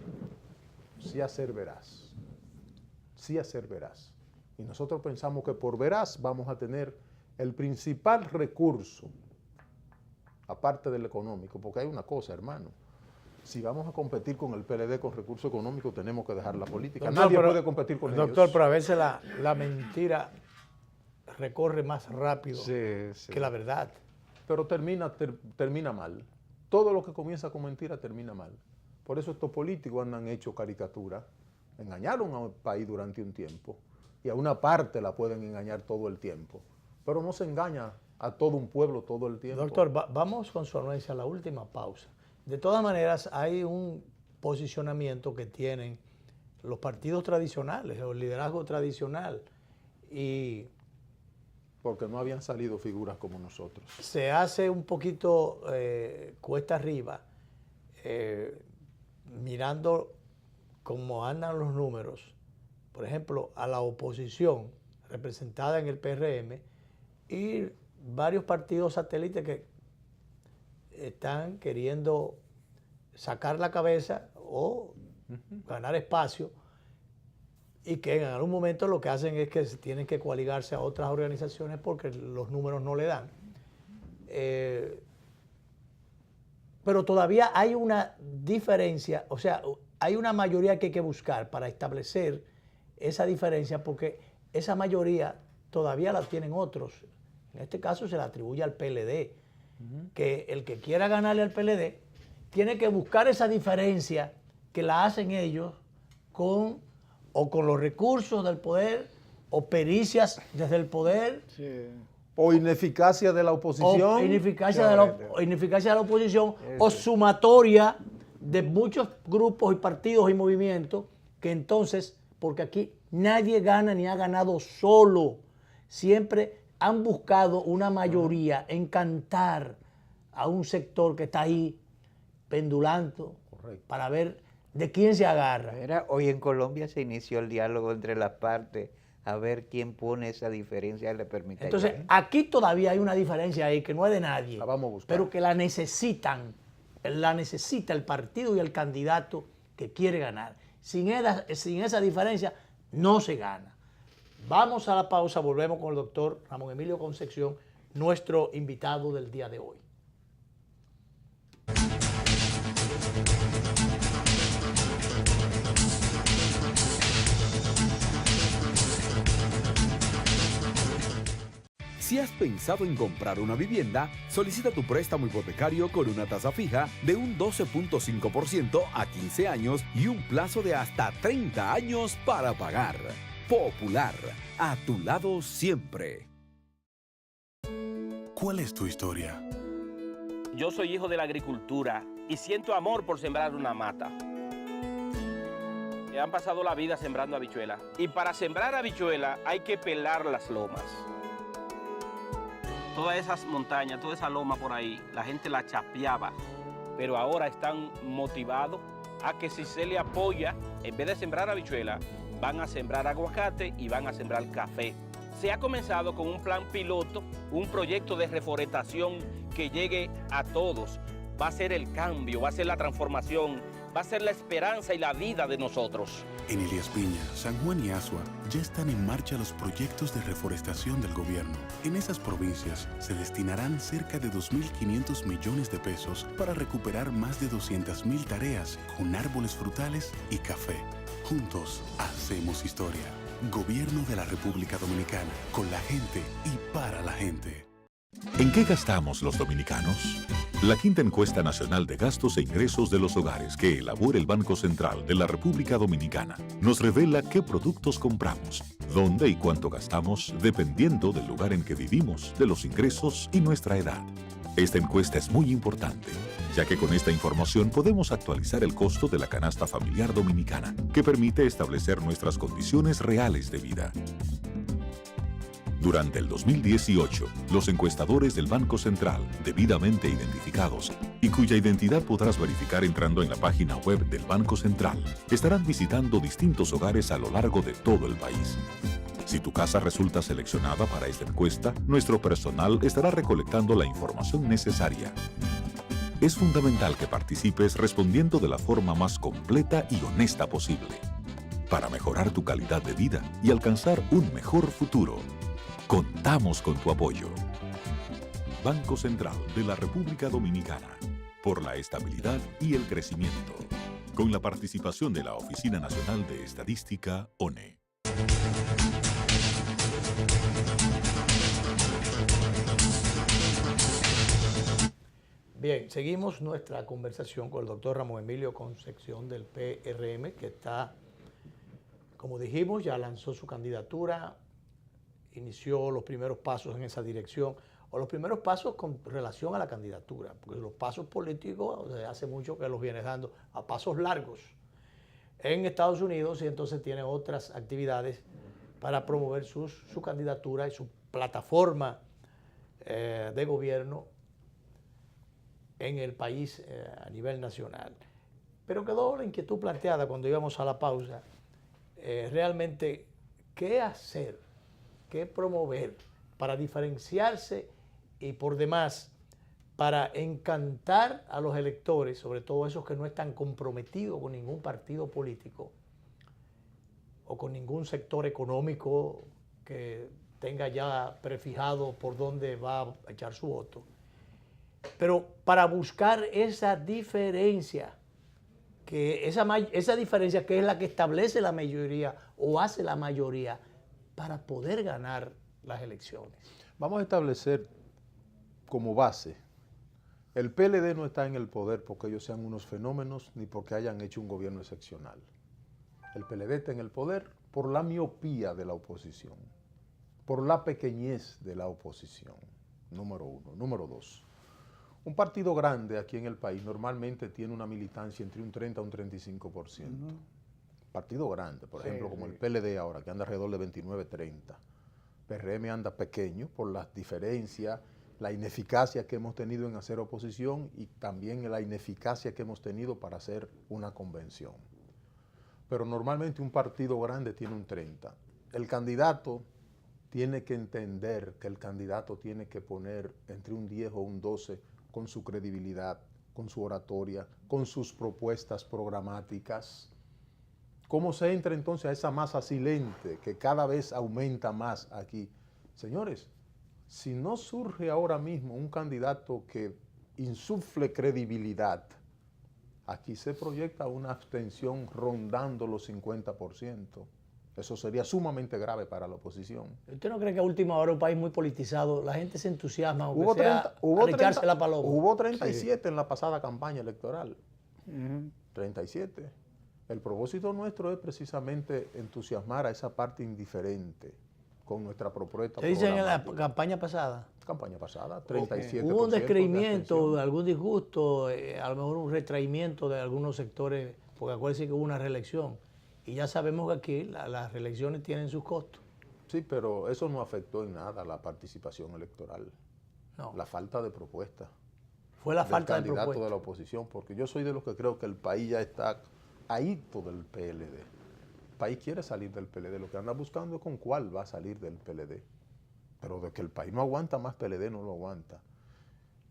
sí a ser veraz, sí a ser veraz. Y nosotros pensamos que por veraz vamos a tener el principal recurso aparte del económico, porque hay una cosa, hermano. Si vamos a competir con el PLD con recursos económicos, tenemos que dejar la política. Doctor, Nadie pero, puede competir con doctor, ellos. pero a veces la mentira recorre más rápido Sí, sí. que la verdad. Pero termina mal. Todo lo que comienza con mentira termina mal. Por eso estos políticos han hecho caricatura. Engañaron a un país durante un tiempo y a una parte la pueden engañar todo el tiempo. Pero no se engaña a todo un pueblo todo el tiempo. Doctor, vamos con su anuencia a la última pausa. De todas maneras, hay un posicionamiento que tienen los partidos tradicionales, el liderazgo tradicional, y porque no habían salido figuras como nosotros. se hace un poquito cuesta arriba, mirando cómo andan los números, por ejemplo, a la oposición representada en el PRM y varios partidos satélites que están queriendo sacar la cabeza o ganar espacio, y que en algún momento lo que hacen es que tienen que coaligarse a otras organizaciones porque los números no le dan. Pero todavía hay una diferencia, o sea, hay una mayoría que hay que buscar para establecer esa diferencia, porque esa mayoría todavía la tienen otros. En este caso se la atribuye al PLD, que el que quiera ganarle al PLD tiene que buscar esa diferencia que la hacen ellos con los recursos del poder o pericias desde el poder. Sí. O ineficacia de la oposición. O ineficacia de la oposición, o sumatoria de muchos grupos y partidos y movimientos, que entonces, porque aquí nadie gana ni ha ganado solo, siempre han buscado una mayoría, encantar a un sector que está ahí pendulando. Correcto. Para ver de quién se agarra. Hoy en Colombia se inició el diálogo entre las partes a ver quién pone esa diferencia y le permite. Entonces, aquí todavía hay una diferencia ahí que no es de nadie, La vamos a buscar. pero que la necesita el partido y el candidato que quiere ganar. Sin esa diferencia no se gana. Vamos a la pausa, volvemos con el doctor Ramón Emilio Concepción, nuestro invitado del día de hoy. Si has pensado en comprar una vivienda, solicita tu préstamo hipotecario con una tasa fija de un 12.5% a 15 años y un plazo de hasta 30 años para pagar. Popular, a tu lado siempre. ¿Cuál es tu historia? Yo soy hijo de la agricultura y siento amor por sembrar una mata. Han pasado la vida sembrando habichuelas. Y para sembrar habichuelas hay que pelar las lomas. Todas esas montañas, toda esa loma por ahí, la gente la chapeaba. Pero ahora están motivados a que si se le apoya, en vez de sembrar habichuelas, van a sembrar aguacate y van a sembrar café. Se ha comenzado con un plan piloto, un proyecto de reforestación que llegue a todos. Va a ser el cambio, va a ser la transformación, va a ser la esperanza y la vida de nosotros. En Elías Piña, San Juan y Asua ya están en marcha los proyectos de reforestación del gobierno. En esas provincias se destinarán cerca de 2.500 millones de pesos para recuperar más de 200.000 tareas con árboles frutales y café. Juntos hacemos historia. Gobierno de la República Dominicana, con la gente y para la gente. ¿En qué gastamos los dominicanos? La quinta encuesta nacional de gastos e ingresos de los hogares que elabora el Banco Central de la República Dominicana nos revela qué productos compramos, dónde y cuánto gastamos dependiendo del lugar en que vivimos, de los ingresos y nuestra edad. Esta encuesta es muy importante, ya que con esta información podemos actualizar el costo de la canasta familiar dominicana, que permite establecer nuestras condiciones reales de vida. Durante el 2018, los encuestadores del Banco Central, debidamente identificados y cuya identidad podrás verificar entrando en la página web del Banco Central, estarán visitando distintos hogares a lo largo de todo el país. Si tu casa resulta seleccionada para esta encuesta, nuestro personal estará recolectando la información necesaria. Es fundamental que participes respondiendo de la forma más completa y honesta posible, para mejorar tu calidad de vida y alcanzar un mejor futuro. Contamos con tu apoyo. Banco Central de la República Dominicana, por la estabilidad y el crecimiento, con la participación de la Oficina Nacional de Estadística, ONE. Bien, seguimos nuestra conversación con el doctor Ramón Emilio Concepción del PRM, que está, como dijimos, ya lanzó su candidatura, inició los primeros pasos en esa dirección, o los primeros pasos con relación a la candidatura, porque los pasos políticos hace mucho que los viene dando a pasos largos en Estados Unidos, y entonces tiene otras actividades para promover su candidatura y su plataforma de gobierno en el país a nivel nacional. Pero quedó la inquietud planteada cuando íbamos a la pausa, realmente, ¿qué hacer? ¿Qué promover para diferenciarse y por demás para encantar a los electores, sobre todo esos que no están comprometidos con ningún partido político o con ningún sector económico que tenga ya prefijado por dónde va a echar su voto? Pero para buscar esa diferencia, esa diferencia que es la que establece la mayoría o hace la mayoría para poder ganar las elecciones. Vamos a establecer como base, el PLD no está en el poder porque ellos sean unos fenómenos ni porque hayan hecho un gobierno excepcional. El PLD está en el poder por la miopía de la oposición, por la pequeñez de la oposición, número uno. Número dos, un partido grande aquí en el país normalmente tiene una militancia entre un 30 a un 35%. Partido grande, por ejemplo, como el PLD ahora, que anda alrededor de 29-30. PRM anda pequeño por las diferencias, la ineficacia que hemos tenido en hacer oposición y también la ineficacia que hemos tenido para hacer una convención. Pero normalmente un partido grande tiene un 30. El candidato tiene que entender que el candidato tiene que poner entre un 10 o un 12 con su credibilidad, con su oratoria, con sus propuestas programáticas. ¿Cómo se entra entonces a esa masa silente que cada vez aumenta más aquí? Señores, si no surge ahora mismo un candidato que insufle credibilidad, aquí se proyecta una abstención rondando los 50%. Eso sería sumamente grave para la oposición. ¿Usted no cree que a última hora un país muy politizado, la gente se entusiasma Hubo aunque sea al echarse la paloma? Hubo 37 en la pasada campaña electoral. 37. El propósito nuestro es precisamente entusiasmar a esa parte indiferente con nuestra propuesta. ¿Se dice en la campaña pasada? Campaña pasada, 37%. ¿Hubo un descreimiento, algún disgusto, a lo mejor un retraimiento de algunos sectores? Porque acuérdense que hubo una reelección. Y ya sabemos que aquí las reelecciones tienen sus costos. Sí, pero eso no afectó en nada la participación electoral. No. La falta de propuesta. Fue la falta de propuesta. El candidato de la oposición, porque yo soy de los que creo que el país ya está ahito del PLD. El país quiere salir del PLD, lo que anda buscando es con cuál va a salir del PLD. Pero de que el país no aguanta más PLD, no lo aguanta.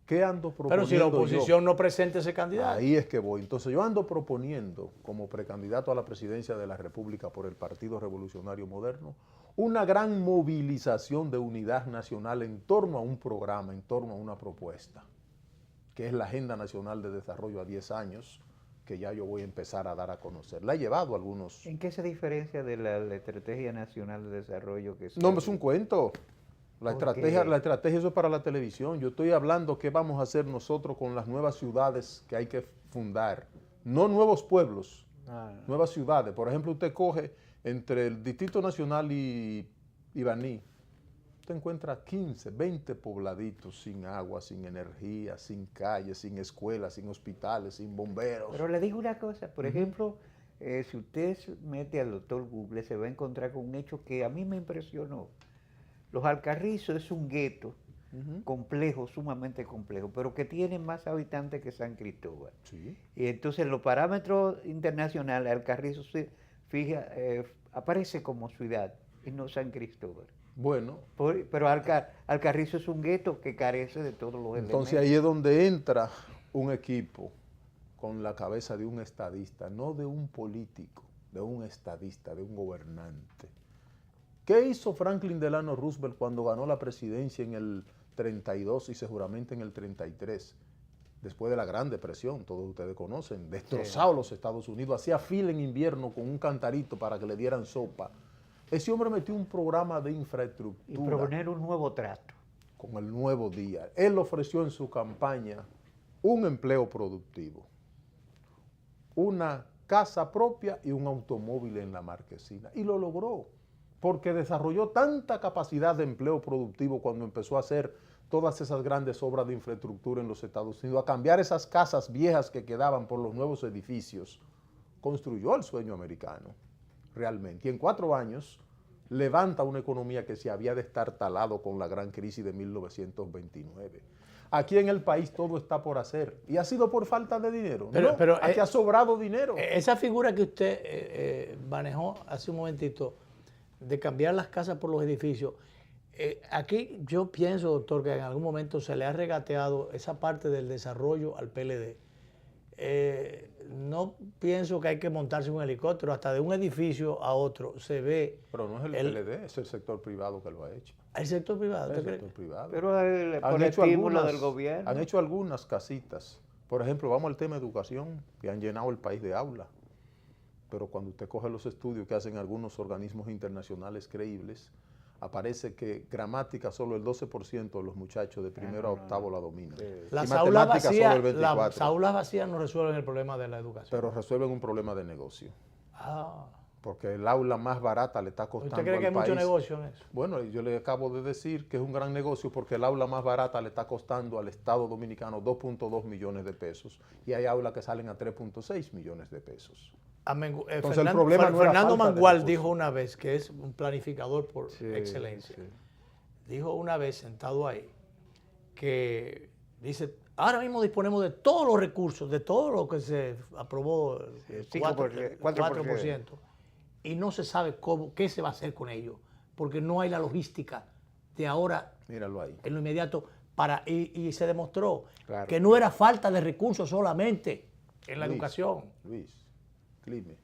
¿Qué ando proponiendo? Pero si la oposición no presenta ese candidato. Ahí es que voy. Entonces yo ando proponiendo como precandidato a la presidencia de la República por el Partido Revolucionario Moderno una gran movilización de unidad nacional en torno a un programa, en torno a una propuesta, que es la Agenda Nacional de Desarrollo a 10 años, que ya yo voy a empezar a dar a conocer. La he llevado a algunos... ¿En qué se diferencia de la Estrategia Nacional de Desarrollo que No, es un cuento. La estrategia eso es para la televisión. Yo estoy hablando qué vamos a hacer nosotros con las nuevas ciudades que hay que fundar. No nuevos pueblos, nuevas ciudades. Por ejemplo, usted coge entre el Distrito Nacional y Baní, usted encuentra 15, 20 pobladitos sin agua, sin energía, sin calles, sin escuelas, sin hospitales, sin bomberos. Pero le digo una cosa, por ejemplo, si usted mete al doctor Google, se va a encontrar con un hecho que a mí me impresionó. Los Alcarrizos es un gueto complejo, sumamente complejo, pero que tiene más habitantes que San Cristóbal. Sí. Y entonces los parámetros internacionales, Alcarrizo aparece como ciudad y no San Cristóbal. Bueno. Pero Alcarrizo es un gueto que carece de todos los elementos. Entonces ahí es donde entra un equipo con la cabeza de un estadista, no de un político, de un estadista, de un gobernante. ¿Qué hizo Franklin Delano Roosevelt cuando ganó la presidencia en el 32 y seguramente en el 33, después de la Gran Depresión, todos ustedes conocen, destrozado los Estados Unidos, hacía fila en invierno con un cantarito para que le dieran sopa. Ese hombre metió un programa de infraestructura. Y proponer un nuevo trato. Con el Nuevo Día. Él ofreció en su campaña un empleo productivo, una casa propia y un automóvil en la marquesina. Y lo logró, porque desarrolló tanta capacidad de empleo productivo cuando empezó a hacer todas esas grandes obras de infraestructura en los Estados Unidos, a cambiar esas casas viejas que quedaban por los nuevos edificios. Construyó el sueño americano, realmente. Y en 4 años levanta una economía que se había destartalado con la gran crisis de 1929. Aquí en el país todo está por hacer y ha sido por falta de dinero. Pero aquí ha sobrado dinero. Esa figura que usted manejó hace un momentito de cambiar las casas por los edificios, aquí yo pienso, doctor, que en algún momento se le ha regateado esa parte del desarrollo al PLD. No pienso que hay que montarse un helicóptero, hasta de un edificio a otro se ve. Pero no es el PLD, es el sector privado que lo ha hecho. ¿El sector privado? El sector privado. Pero por estímulo del gobierno. Han hecho algunas casitas. Por ejemplo, vamos al tema de educación, que han llenado el país de aulas. Pero cuando usted coge los estudios que hacen algunos organismos internacionales creíbles, aparece que gramática solo el 12% de los muchachos de primero a octavo la dominan. Las aulas vacías no resuelven el problema de la educación. Pero resuelven un problema de negocio. Porque el aula más barata le está costando al país. ¿Usted cree que hay mucho negocio en eso? Bueno, yo le acabo de decir que es un gran negocio porque el aula más barata le está costando al Estado Dominicano 2.2 millones de pesos y hay aulas que salen a 3.6 millones de pesos. Entonces, el problema Fernando Mangual dijo una vez, que es un planificador por excelencia, dijo una vez sentado ahí, que dice, ahora mismo disponemos de todos los recursos, de todo lo que se aprobó, el 4%, y no se sabe qué se va a hacer con ello, porque no hay la logística de ahora, míralo ahí, en lo inmediato, y se demostró que no era falta de recursos solamente en la educación. Clime.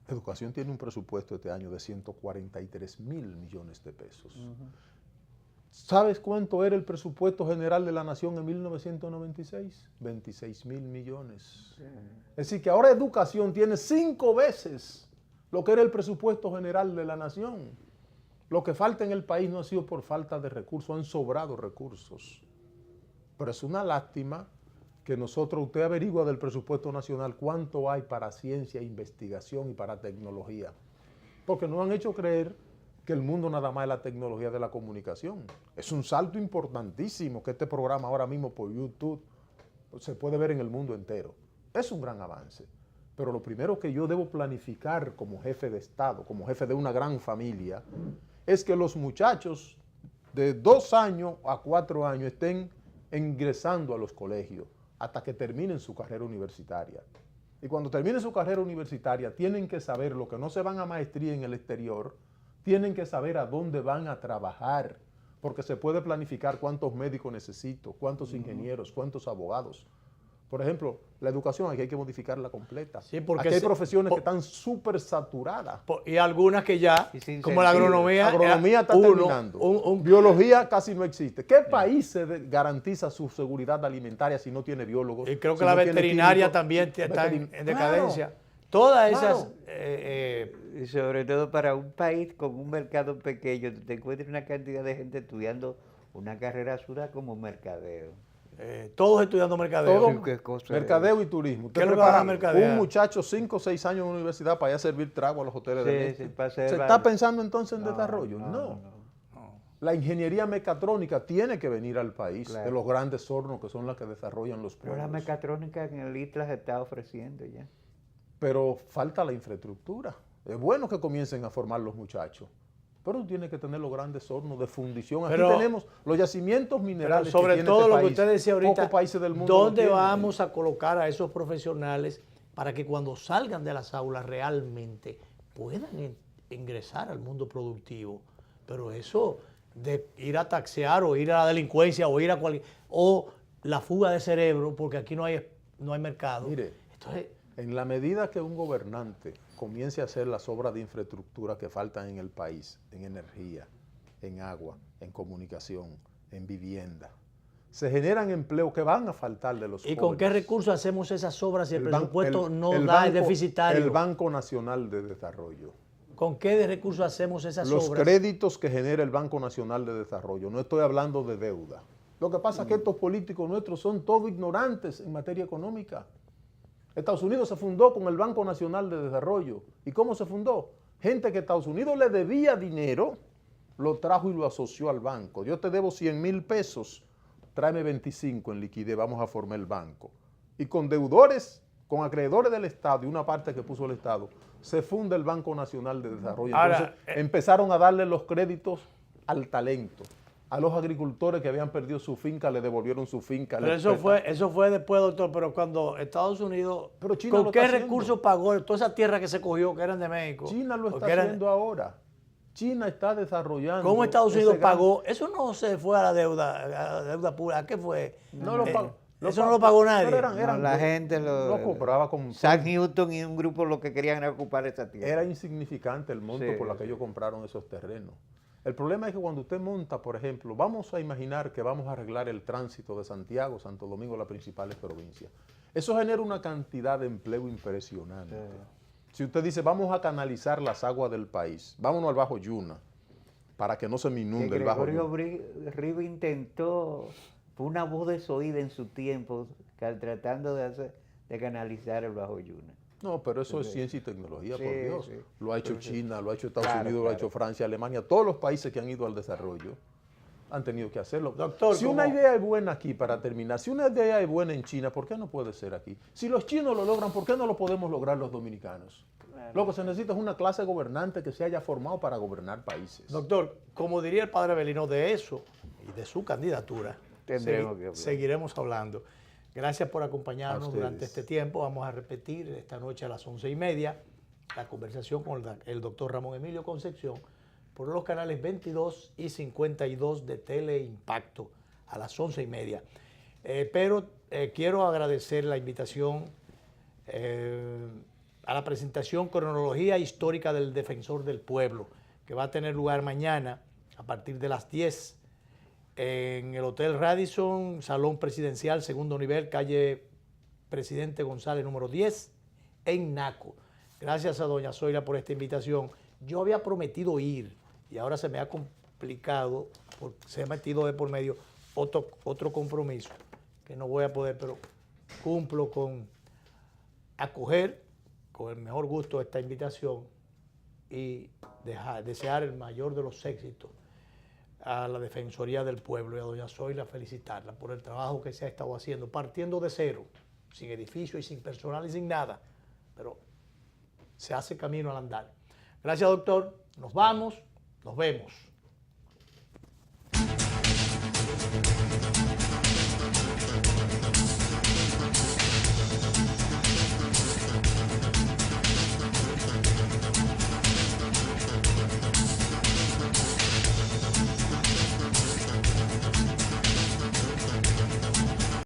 Educación tiene un presupuesto este año de 143 mil millones de pesos. ¿Sabes cuánto era el presupuesto general de la nación en 1996? 26 mil millones. Es decir, que ahora educación tiene 5 veces lo que era el presupuesto general de la nación. Lo que falta en el país no ha sido por falta de recursos, han sobrado recursos. Pero es una lástima que usted averigua del presupuesto nacional cuánto hay para ciencia, investigación y para tecnología. Porque nos han hecho creer que el mundo nada más es la tecnología de la comunicación. Es un salto importantísimo que este programa ahora mismo por YouTube se puede ver en el mundo entero. Es un gran avance. Pero lo primero que yo debo planificar como jefe de Estado, como jefe de una gran familia, es que los muchachos de 2 años a 4 años estén ingresando a los colegios hasta que terminen su carrera universitaria. Y cuando terminen su carrera universitaria tienen que saber lo que no se van a maestría en el exterior, tienen que saber a dónde van a trabajar, porque se puede planificar cuántos médicos necesito, cuántos ingenieros, cuántos abogados. Por ejemplo, la educación aquí hay que modificarla completa. Sí, porque aquí hay profesiones que están súper saturadas. Y algunas que ya, como la agronomía. Agronomía está terminando. Biología casi no existe. ¿Qué país se garantiza su seguridad alimentaria si no tiene biólogos? Y creo que la veterinaria también está en decadencia. Todas esas... y sobre todo para un país con un mercado pequeño, te encuentras una cantidad de gente estudiando una carrera azul como mercadeo. Todos estudiando mercadeo. Mercadeo y turismo. ¿Qué es lo que va a mercadear? Un muchacho 5 o 6 años en la universidad para ir a servir trago a los hoteles de este. ¿Se está está pensando entonces en desarrollo? No. La ingeniería mecatrónica tiene que venir al país de los grandes hornos que son las que desarrollan los pueblos. Pero la mecatrónica en el ITLA se está ofreciendo ya. Pero falta la infraestructura. Es bueno que comiencen a formar los muchachos, pero tiene que tener los grandes hornos de fundición. Aquí tenemos los yacimientos minerales. Sobre que todo este lo país. que usted decía ahorita, pocos países del mundo ¿dónde vamos a colocar a esos profesionales para que cuando salgan de las aulas realmente puedan ingresar al mundo productivo? Pero eso de ir a taxear o ir a la delincuencia o ir a o la fuga de cerebro, porque aquí no hay mercado. Mire, entonces, en la medida que un gobernante comience a hacer las obras de infraestructura que faltan en el país, en energía, en agua, en comunicación, en vivienda. Se generan empleos que van a faltar de los ¿Y jóvenes. con qué recursos hacemos esas obras si el presupuesto el no da, es banco, deficitario? El Banco Nacional de Desarrollo. ¿Con qué de recursos hacemos esas Los obras? créditos que genera el Banco Nacional de Desarrollo. No estoy hablando de deuda. Lo que pasa es que estos políticos nuestros son todos ignorantes en materia económica. Estados Unidos se fundó con el Banco Nacional de Desarrollo. ¿Y cómo se fundó? Gente que Estados Unidos le debía dinero, lo trajo y lo asoció al banco. Yo te debo 100,000 pesos, tráeme 25 en liquidez, vamos a formar el banco. Y con deudores, con acreedores del Estado y una parte que puso el Estado, se funda el Banco Nacional de Desarrollo. Entonces empezaron a darle los créditos al talento. A los agricultores que habían perdido su finca, le devolvieron su finca. Pero eso fue después, doctor, pero cuando Estados Unidos, pero China ¿con lo qué está recursos pagó toda esa tierra que se cogió, que eran de México? China lo está haciendo ahora. China está desarrollando. ¿Cómo Estados Unidos pagó? Eso no se fue a la deuda pura. ¿A qué fue? No lo pagó. Eso no lo pagó nadie. La gente lo compraba con... Sam Newton y un grupo lo que querían era ocupar esa tierra. Era insignificante el monto por la que ellos compraron esos terrenos. El problema es que cuando usted monta, por ejemplo, vamos a imaginar que vamos a arreglar el tránsito de Santiago, Santo Domingo, las principales provincias. Eso genera una cantidad de empleo impresionante. Si usted dice, vamos a canalizar las aguas del país, vámonos al Bajo Yuna, para que no se me inunde el Bajo Yuna. Gregorio Riva intentó, fue una voz desoída en su tiempo, tratando de canalizar el Bajo Yuna. No, pero eso es ciencia y tecnología, por Dios. Sí. Lo ha hecho China, lo ha hecho Estados Unidos, lo ha hecho Francia, Alemania. Todos los países que han ido al desarrollo han tenido que hacerlo. Doctor, si una idea es buena aquí, para terminar, si una idea es buena en China, ¿por qué no puede ser aquí? Si los chinos lo logran, ¿por qué no lo podemos lograr los dominicanos? Lo que se necesita es una clase gobernante que se haya formado para gobernar países. Doctor, como diría el padre Avelino, de eso y de su candidatura, seguiremos hablando. Gracias por acompañarnos durante este tiempo. Vamos a repetir esta noche a las 11:30 la conversación con el doctor Ramón Emilio Concepción por los canales 22 y 52 de Teleimpacto a las 11:30. Pero quiero agradecer la invitación a la presentación Cronología Histórica del Defensor del Pueblo, que va a tener lugar mañana a partir de las 10 en el Hotel Radisson, Salón Presidencial, segundo nivel, calle Presidente González, número 10, en Naco. Gracias a doña Zoila por esta invitación. Yo había prometido ir y ahora se me ha complicado, se ha metido de por medio otro compromiso que no voy a poder, pero cumplo con acoger con el mejor gusto esta invitación y desear el mayor de los éxitos a la Defensoría del Pueblo y a doña Zoila felicitarla por el trabajo que se ha estado haciendo, partiendo de cero, sin edificio y sin personal y sin nada, pero se hace camino al andar. Gracias, doctor. Nos vamos, nos vemos.